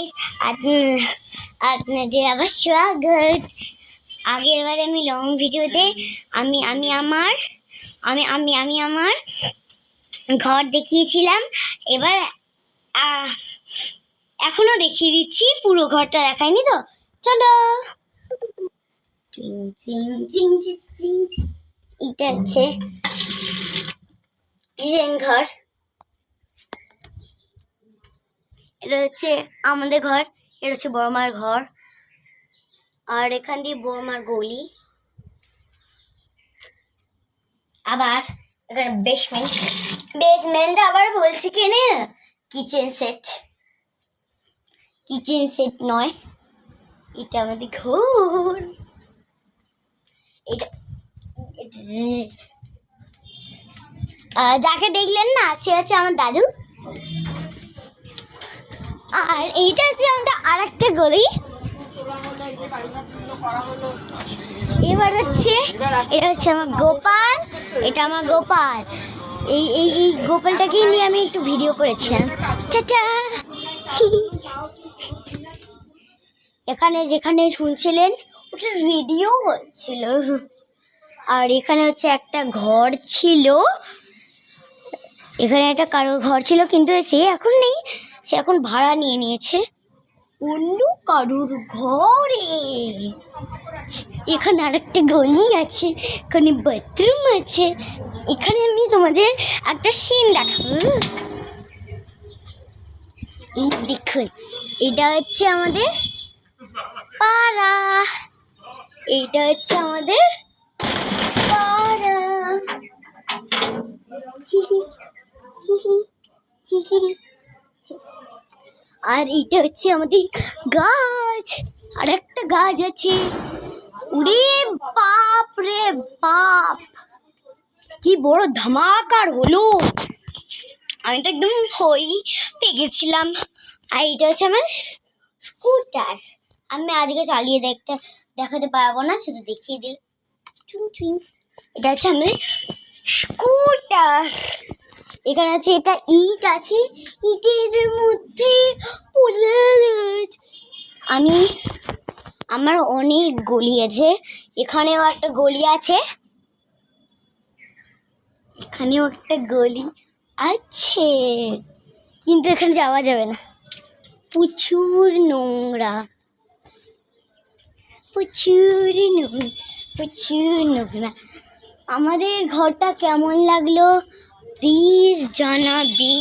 Guys, আপনাদের আবার স্বাগত। আগের বারে আমি লং ভিডিওতে আমি আমি আমার আমি আমি আমি আমার ঘর দেখিয়েছিলাম। এবার এখনো দেখিয়ে দিচ্ছি, পুরো ঘরটা দেখায়নি তো। চলো। এটা হচ্ছে ডিজাইন ঘর, এটা হচ্ছে আমাদের ঘর, এটা হচ্ছে বড়মার ঘর, আর এখান দিয়ে বড়মার গলি। আবার এখানে বেসমেন্ট আবার বলছি কেনে কিচেন সেট নয়, এটা আমাদের ঘর। এটা যাকে দেখলেন না, সে হচ্ছে আমার দাদু। আর এইটা হচ্ছে আমাদের আর একটা গলি। এবার হচ্ছে এটা হচ্ছে আমার গোপাল, এটা আমার গোপাল। এই এই এই গোপালটাকেই নিয়ে আমি একটু ভিডিও করেছিলাম। চাচা এখানে যেখানে শুনছিলেন ওটা ভিডিও হচ্ছিল। আর এখানে হচ্ছে একটা ঘর ছিল, এখানে একটা কারোর ঘর ছিল, কিন্তু সে এখন নেই, সে এখন ভাড়া নিয়ে নিয়েছে অন্য কারোর ঘরে। এখানে আরেকটা গলি আছে, এখানে বাথরুম আছে। এখানে আমি তোমাদের একটা সিন দেখাবো। এই দেখুন, এটা হচ্ছে আমাদের পাড়া, এইটা হচ্ছে আমাদের পাড়া। আর এইটা হচ্ছে আমাদের গাছ, আর একটা গাছ আছে। উরে বাপ রে বাপ, কি বড় ধামাকার হলো, আমি তো একদম পেয়ে গেছিলাম। আর এটা হচ্ছে আমার স্কুটার, আমি আজকে চালিয়ে দেখাতে পারবো না, শুধু দেখিয়ে দিল। এটা হচ্ছে আমাদের স্কুটার। এখানে আছে, এটা ইট আছে, ইটের মধ্যে আমার অনেক গলি আছে। এখানেও একটা গলি আছে, এখানেও একটা গলি আছে, কিন্তু এখানে যাওয়া যাবে না, প্রচুর নোংরা, প্রচুর নোংরা। আমাদের ঘরটা কেমন লাগলো প্লিজ জানাবে।